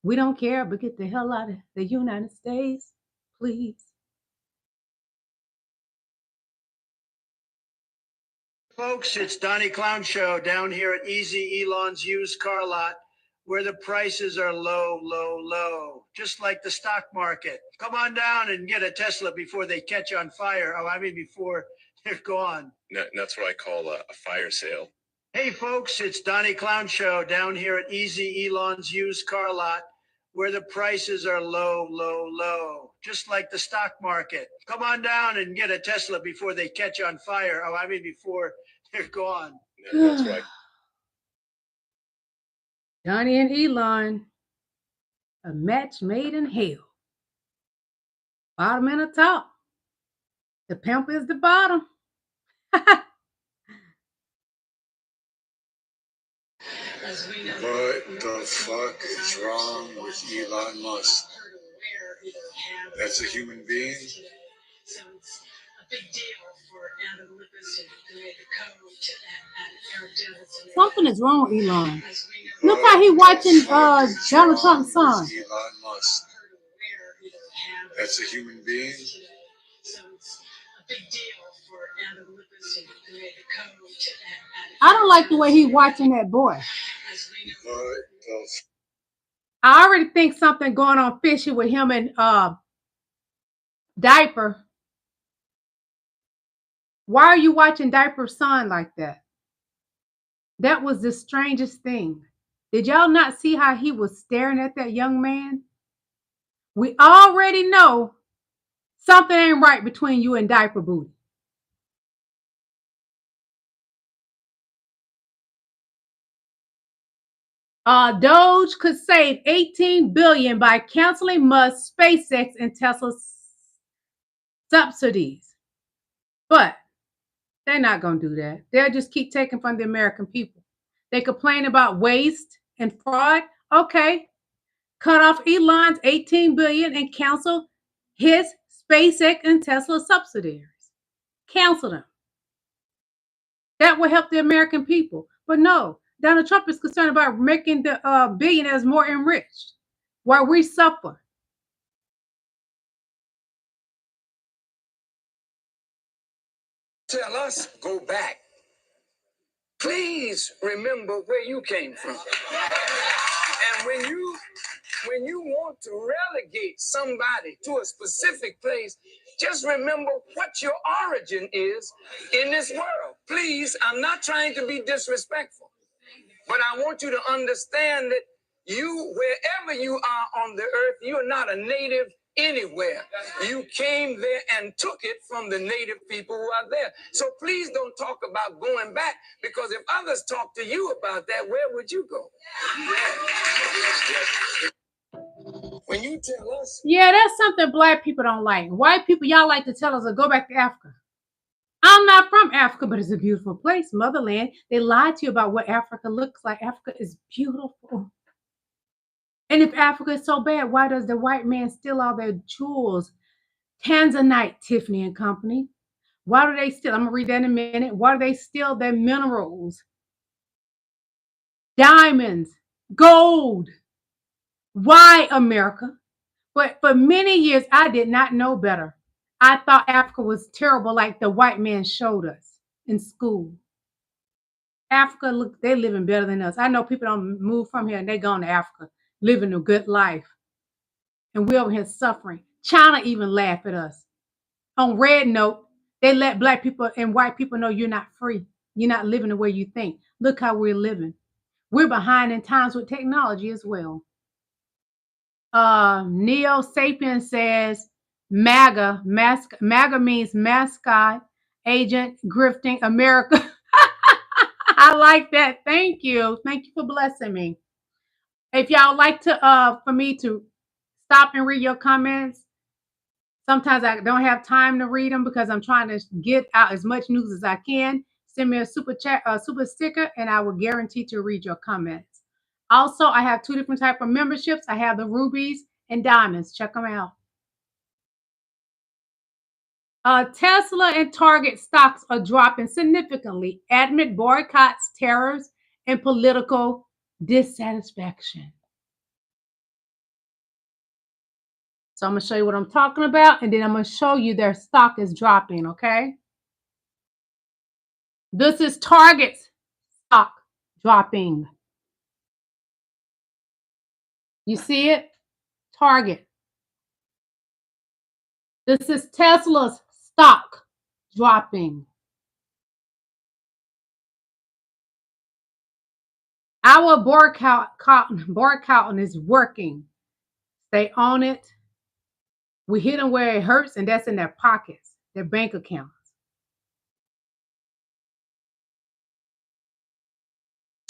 S1: We don't care, but get the hell out of the United States, please.
S12: Folks, it's Donnie Clown Show down here at Easy Elon's used car lot, where the prices are low, low, low, just like the stock market. Come on down and get a Tesla before they catch on fire. Oh, I mean, before they're gone.
S13: No, that's what I call a fire sale.
S12: Hey, folks, it's Donnie Clown Show down here at Easy Elon's used car lot, where the prices are low, low, low, just like the stock market. Come on down and get a Tesla before they catch on fire. Oh, I mean, before they're gone.
S13: No, that's right.
S1: Donnie and Elon, a match made in hell. Bottom and the top. The pimp is the bottom.
S14: What the fuck is wrong with Elon Musk? That's a human being?
S1: Something is wrong with Elon. Look how he watching Donald Trump's son.
S14: Elon Musk. That's a human being?
S1: I don't like the way he watching that boy. I already think something going on fishy with him and Diaper. Why are you watching Diaper's son like that? That was the strangest thing. Did y'all not see how he was staring at that young man? We already know something ain't right between you and Diaper Booty. DOGE could save $18 billion by canceling Musk, SpaceX, and Tesla subsidies. But they're not going to do that. They'll just keep taking from the American people. They complain about waste and fraud. Okay. Cut off Elon's $18 billion and cancel his SpaceX and Tesla subsidiaries. Cancel them. That will help the American people. But no, Donald Trump is concerned about making the billionaires more enriched while we suffer.
S15: Tell us, go back. Please remember where you came from. And when you want to relegate somebody to a specific place, just remember what your origin is in this world. Please, I'm not trying to be disrespectful, but I want you to understand that you, wherever you are on the earth, you are not a native anywhere. You came there and took it from the native people who are there. So please don't talk about going back, because if others talk to you about that, where would you go? When you tell us.
S1: Yeah, that's something black people don't like. White people, y'all like to tell us to go back to Africa. I'm not from Africa, but it's a beautiful place, motherland. They lied to you about what Africa looks like. Africa is beautiful. And if Africa is so bad, why does the white man steal all their jewels? Tanzanite, Tiffany and Company. Why do they steal? I'm going to read that in a minute. Why do they steal their minerals? Diamonds, gold. Why, America? But for many years, I did not know better. I thought Africa was terrible, like the white man showed us in school. Africa, look, they're living better than us. I know people don't move from here and they go to Africa, living a good life. And we're over here suffering. China even laugh at us. On Red Note, they let black people and white people know you're not free. You're not living the way you think. Look how we're living. We're behind in times with technology as well. Neo Sapien says MAGA. MAGA means mascot, agent, grifting, America. I like that. Thank you. Thank you for blessing me. If y'all like to for me to stop and read your comments, sometimes I don't have time to read them because I'm trying to get out as much news as I can. Send me a super chat, super sticker, and I will guarantee to read your comments. Also, I have two different types of memberships. I have the rubies and diamonds. Check them out. Tesla and Target stocks are dropping significantly amid boycotts, terrors, and political dissatisfaction. So I'm going to show you what I'm talking about, and then I'm going to show you their stock is dropping, okay? This is Target's stock dropping. You see it? Target. This is Tesla's stock dropping. Our boycott is working. Stay on it. We hit them where it hurts, and that's in their pockets, their bank accounts.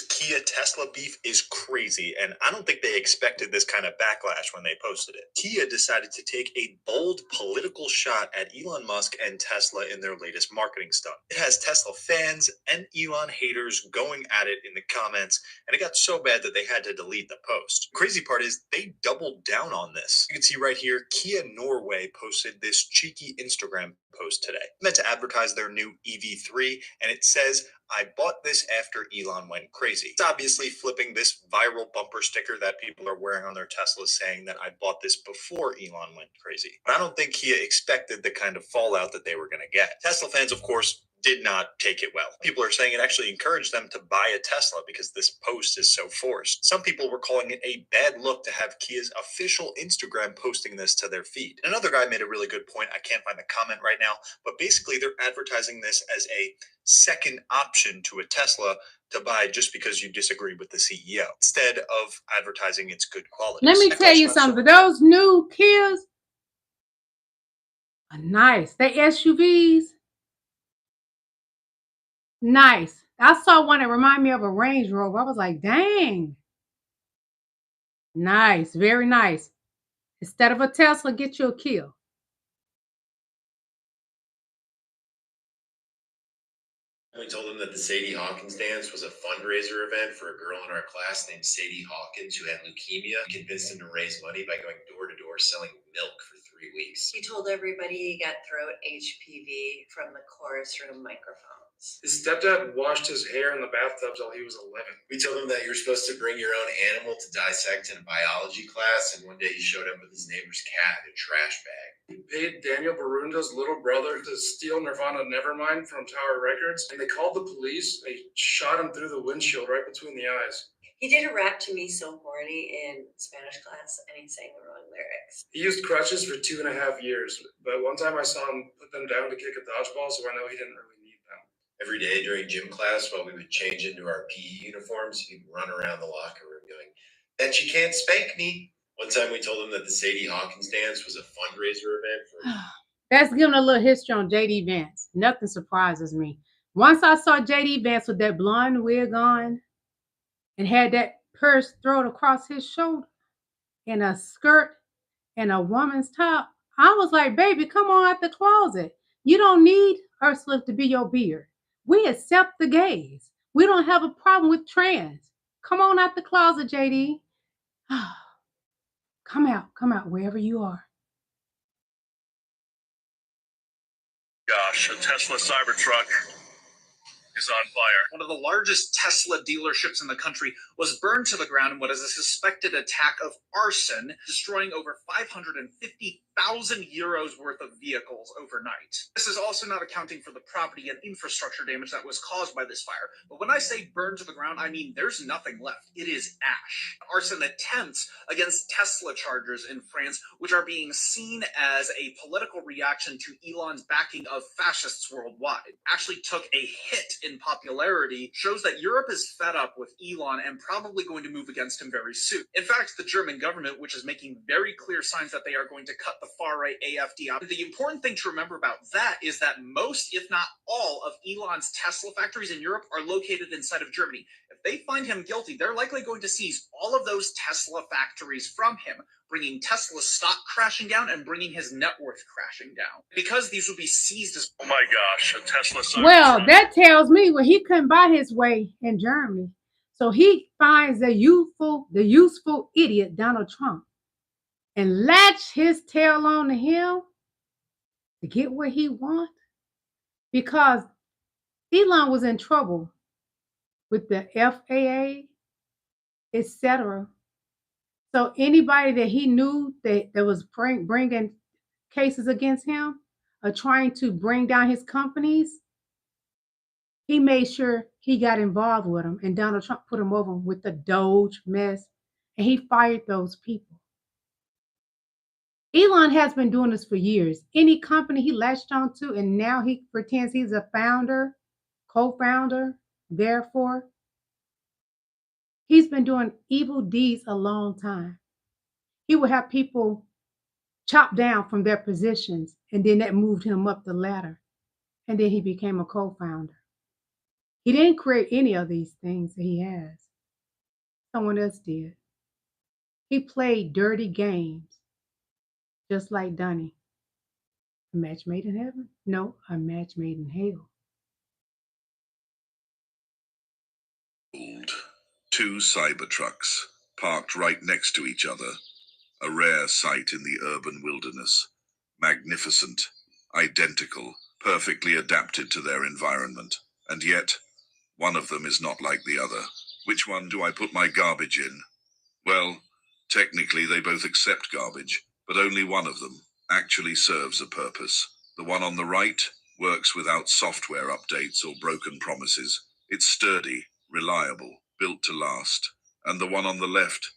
S11: Kia Tesla beef is crazy, and I don't think they expected this kind of backlash when they posted it. Kia decided to take a bold political shot at Elon Musk and Tesla in their latest marketing stunt. It has Tesla fans and Elon haters going at it in the comments, and it got so bad that they had to delete the post. The crazy part is they doubled down on this. You can see right here, Kia Norway posted this cheeky Instagram post today. It's meant to advertise their new EV3, and it says, "I bought this after Elon went crazy." It's obviously flipping this viral bumper sticker that people are wearing on their Teslas saying that I bought this before Elon went crazy. But I don't think Kia expected the kind of fallout that they were going to get. Tesla fans, of course, did not take it well. People are saying it actually encouraged them to buy a Tesla because this post is so forced. Some people were calling it a bad look to have Kia's official Instagram posting this to their feed. And another guy made a really good point. I can't find the comment right now, but basically they're advertising this as a second option to a Tesla to buy just because you disagree with the CEO, instead of advertising its good quality.
S1: Let me tell you something. Those new Kias are nice. They SUVs. Nice. I saw one that reminded me of a Range Rover. I was like, dang. Nice. Very nice. Instead of a Tesla, get you a Kia.
S16: We told them that the Sadie Hawkins dance was a fundraiser event for a girl in our class named Sadie Hawkins who had leukemia. We convinced him to raise money by going door to door selling milk for 3 weeks.
S17: He told everybody he got throat HPV from the chorus room microphones.
S18: His stepdad washed his hair in the bathtub till he was 11.
S16: We told him that you're supposed to bring your own animal to dissect in a biology class, and one day he showed up with his neighbor's cat in a trash bag.
S18: He paid Daniel Barunda's little brother to steal Nirvana Nevermind from Tower Records, and they called the police. They shot him through the windshield right between the eyes.
S17: He did a rap to me so horny in Spanish class, and he sang the wrong lyrics.
S18: He used crutches for 2.5 years, but one time I saw him put them down to kick a dodgeball, so I know he didn't really need them.
S16: Every day during gym class, while we would change into our PE uniforms, he'd run around the locker room going, "Bet you can't spank me." One time we told him that the Sadie Hawkins dance was a fundraiser event for...
S1: That's giving a little history on jdvance. Nothing surprises me. Once I saw jdvance with that blonde wig on and had that purse thrown across his shoulder and a skirt and a woman's top, I was like, baby, come on out the closet. You don't need Ursula to be your beard. We accept the gays. We don't have a problem with trans. Come on out the closet, JD. Come out wherever you are.
S19: Gosh, a Tesla Cybertruck is on fire. One of the largest Tesla dealerships in the country was burned to the ground in what is a suspected attack of arson, destroying over 550,000 euros worth of vehicles overnight. This is also not accounting for the property and infrastructure damage that was caused by this fire. But when I say burned to the ground, I mean there's nothing left. It is ash. Arson attempts against Tesla chargers in France, which are being seen as a political reaction to Elon's backing of fascists worldwide, actually took a hit in popularity, shows that Europe is fed up with Elon and probably going to move against him very soon. In fact, the German government, which is making very clear signs that they are going to cut the far-right AfD out. The important thing to remember about that is that most, if not all, of Elon's Tesla factories in Europe are located inside of Germany. If they find him guilty, they're likely going to seize all of those Tesla factories from him, bringing Tesla's stock crashing down and bringing his net worth crashing down. Because these would be seized as... Oh my gosh, a Tesla Cybertruck.
S1: Well, that tells me he couldn't buy his way in Germany. So he finds the useful idiot, Donald Trump, and latch his tail on to him to get what he wants. Because Elon was in trouble with the FAA, etc. So anybody that he knew that was bringing cases against him or trying to bring down his companies, He made sure he got involved with him, and Donald Trump put him over with the DOGE mess, and he fired those people. Elon has been doing this for years. Any company he latched onto, and now he pretends he's a founder, co-founder, therefore, he's been doing evil deeds a long time. He would have people chopped down from their positions, and then that moved him up the ladder, and then he became a co-founder. He didn't create any of these things that he has. Someone else did. He played dirty games, just like Donnie. A match made in heaven? No, a match made in hell.
S20: Two Cybertrucks parked right next to each other, a rare sight in the urban wilderness. Magnificent, identical, perfectly adapted to their environment. And yet, one of them is not like the other. Which one do I put my garbage in? Well, technically they both accept garbage, but only one of them actually serves a purpose. The one on the right works without software updates or broken promises. It's sturdy, reliable, built to last. And the one on the left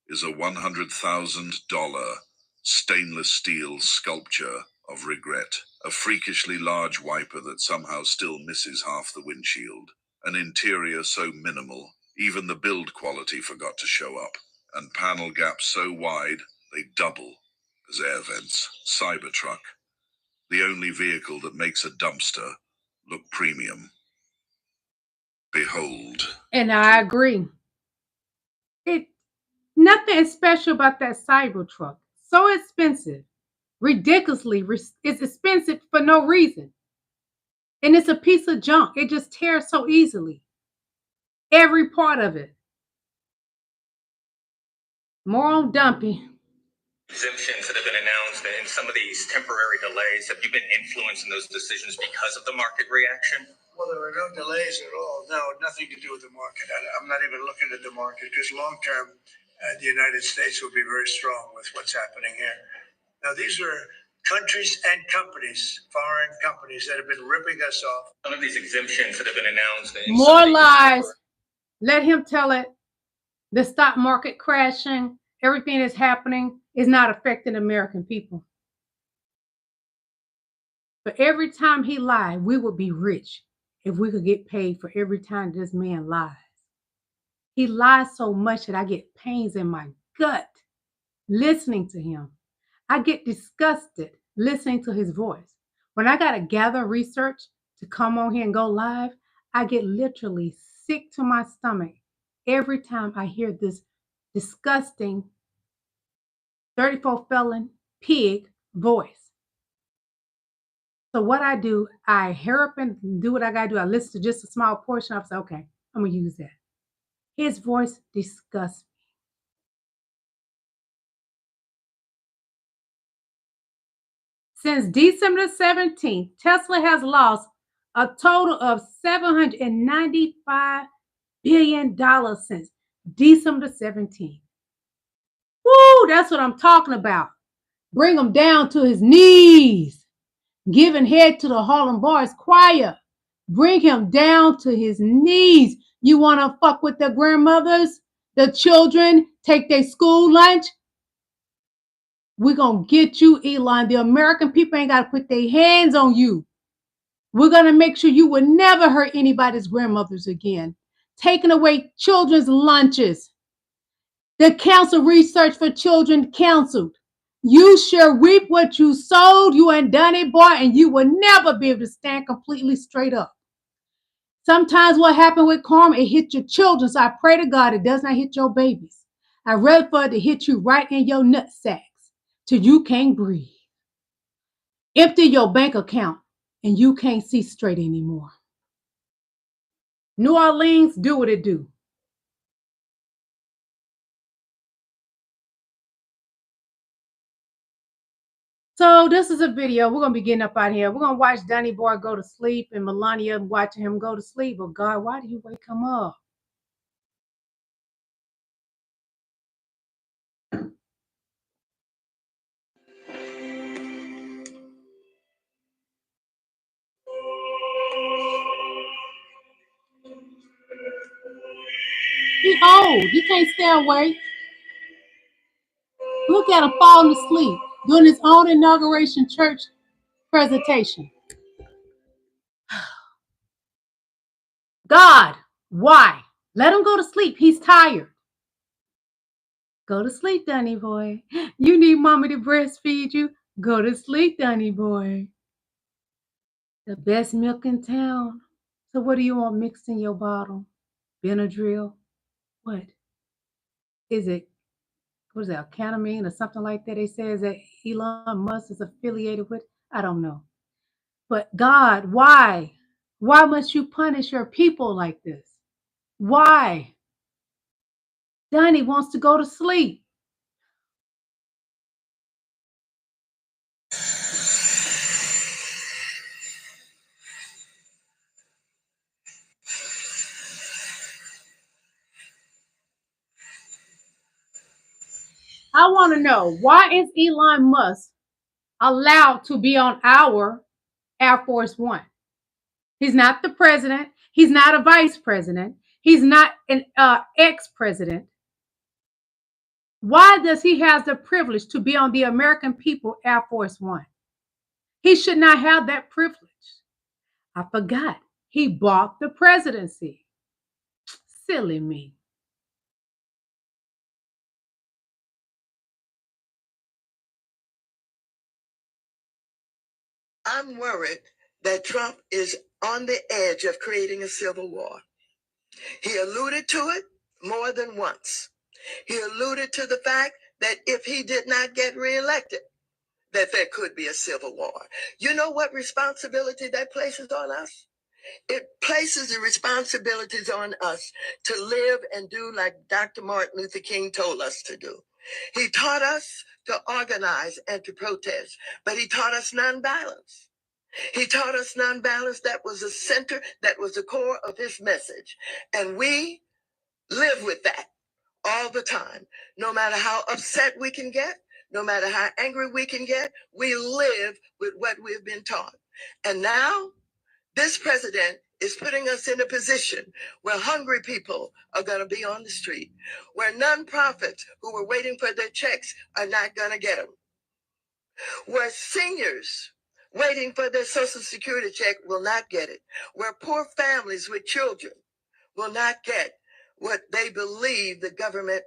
S20: is a $100,000 stainless steel sculpture of regret. A freakishly large wiper that somehow still misses half the windshield. An interior so minimal, even the build quality forgot to show up. And panel gaps so wide, they double as air vents. Cybertruck, the only vehicle that makes a dumpster look premium. Behold.
S1: And I agree. Nothing is special about that Cybertruck. So expensive. Ridiculously. It's expensive for no reason. And it's a piece of junk. It just tears so easily. Every part of it. More on dumpy.
S21: Exemptions that have been announced and some of these temporary delays, have you been influencing those decisions because of the market reaction?
S12: Well, there were no delays at all. No, nothing to do with the market. I'm not even looking at the market because long term, the United States will be very strong with what's happening here. Now, these are countries and companies, foreign companies that have been ripping us off.
S21: Some of these exemptions that have been announced. And
S1: More lies. Let him tell it. The stock market crashing, everything that's happening is not affecting American people. But every time he lied, we would be rich if we could get paid for every time this man lies. He lies so much that I get pains in my gut listening to him. I get disgusted listening to his voice. When I got to gather research to come on here and go live, I get literally sick to my stomach every time I hear this disgusting 34 felon pig voice. So what I do, I hair up and do what I got to do. I listen to just a small portion. I say, okay, I'm going to use that. His voice disgusts me. Since December 17th, Tesla has lost a total of $795 billion since December 17th. Woo, that's what I'm talking about. Bring him down to his knees. Giving head to the Harlem Boys Choir. Bring him down to his knees. You want to fuck with the grandmothers? The children take their school lunch? We're going to get you, Elon. The American people ain't got to put their hands on you. We're going to make sure you will never hurt anybody's grandmothers again. Taking away children's lunches. The Council Research for Children canceled. You shall reap what you sowed, you and Donnie boy, and you will never be able to stand completely straight up. Sometimes what happened with karma, it hit your children. So I pray to God it does not hit your babies. I'd rather for it to hit you right in your nut sacks till you can't breathe. Empty your bank account and you can't see straight anymore. New Orleans, do what it do. So this is a video. We're going to be getting up out here. We're going to watch Donnie Boy go to sleep and Melania watching him go to sleep. But God, why do you wake him up? He old. He can't stay awake. Look at him falling asleep doing his own inauguration church presentation. God, why? Let him go to sleep. He's tired. Go to sleep, Dunny boy. You need mommy to breastfeed you. Go to sleep, Dunny boy. The best milk in town. So what do you want mixed in your bottle? Benadryl? What? Is it, what is that, ketamine or something like that? They say that Elon Musk is affiliated with? I don't know. But God, why? Why must you punish your people like this? Why? Dunny wants to go to sleep. I want to know, why is Elon Musk allowed to be on our Air Force One? He's not the president. He's not a vice president. He's not an ex-president. Why does he have the privilege to be on the American people Air Force One? He should not have that privilege. I forgot. He bought the presidency. Silly me.
S3: I'm worried that Trump is on the edge of creating a civil war. He alluded to it more than once. He alluded to the fact that if he did not get reelected, that there could be a civil war. You know what responsibility that places on us? It places the responsibilities on us to live and do like Dr. Martin Luther King told us to do. He taught us to organize and to protest, but he taught us nonviolence. He taught us nonviolence. That was the center, that was the core of his message. And we live with that all the time. No matter how upset we can get, no matter how angry we can get, we live with what we've been taught. And now, this president is putting us in a position where hungry people are going to be on the street, where nonprofits who were waiting for their checks are not going to get them, where seniors waiting for their Social Security check will not get it, where poor families with children will not get what they believe the government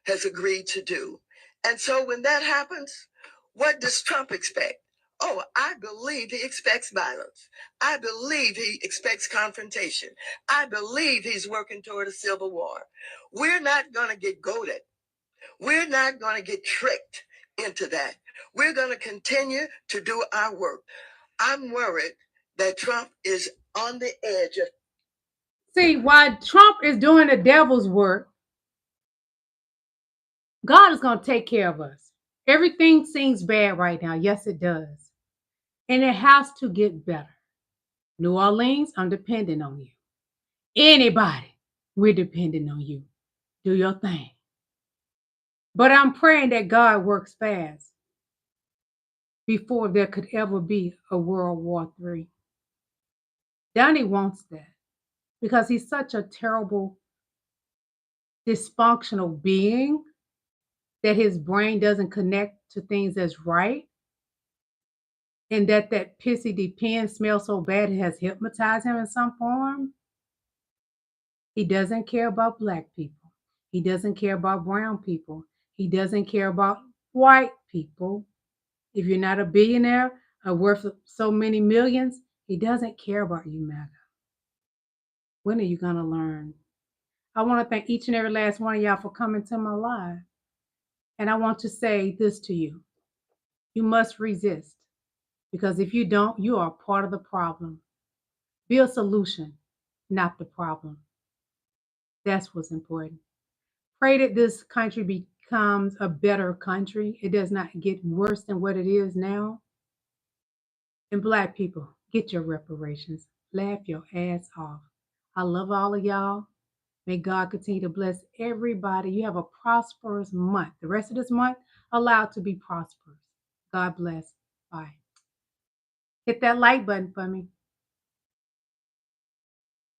S3: has agreed to do. And so when that happens, what does Trump expect? Oh, I believe he expects violence. I believe he expects confrontation. I believe he's working toward a civil war. We're not going to get goaded. We're not going to get tricked into that. We're going to continue to do our work. I'm worried that Trump is on the edge of.
S1: See, while Trump is doing the devil's work, God is going to take care of us. Everything seems bad right now. Yes, it does. And it has to get better. New Orleans, I'm depending on you. Anybody, we're depending on you. Do your thing. But I'm praying that God works fast before there could ever be a World War III. Donnie wants that because he's such a terrible, dysfunctional being that his brain doesn't connect to things as right. And that pissy pen smells so bad it has hypnotized him in some form. He doesn't care about Black people. He doesn't care about brown people. He doesn't care about white people. If you're not a billionaire or worth so many millions, he doesn't care about you, MAGA. When are you going to learn? I want to thank each and every last one of y'all for coming to my live. And I want to say this to you. You must resist. Because if you don't, you are part of the problem. Be a solution, not the problem. That's what's important. Pray that this country becomes a better country. It does not get worse than what it is now. And Black people, get your reparations. Laugh your ass off. I love all of y'all. May God continue to bless everybody. You have a prosperous month. The rest of this month, allowed to be prosperous. God bless. Bye. Hit that like button for me.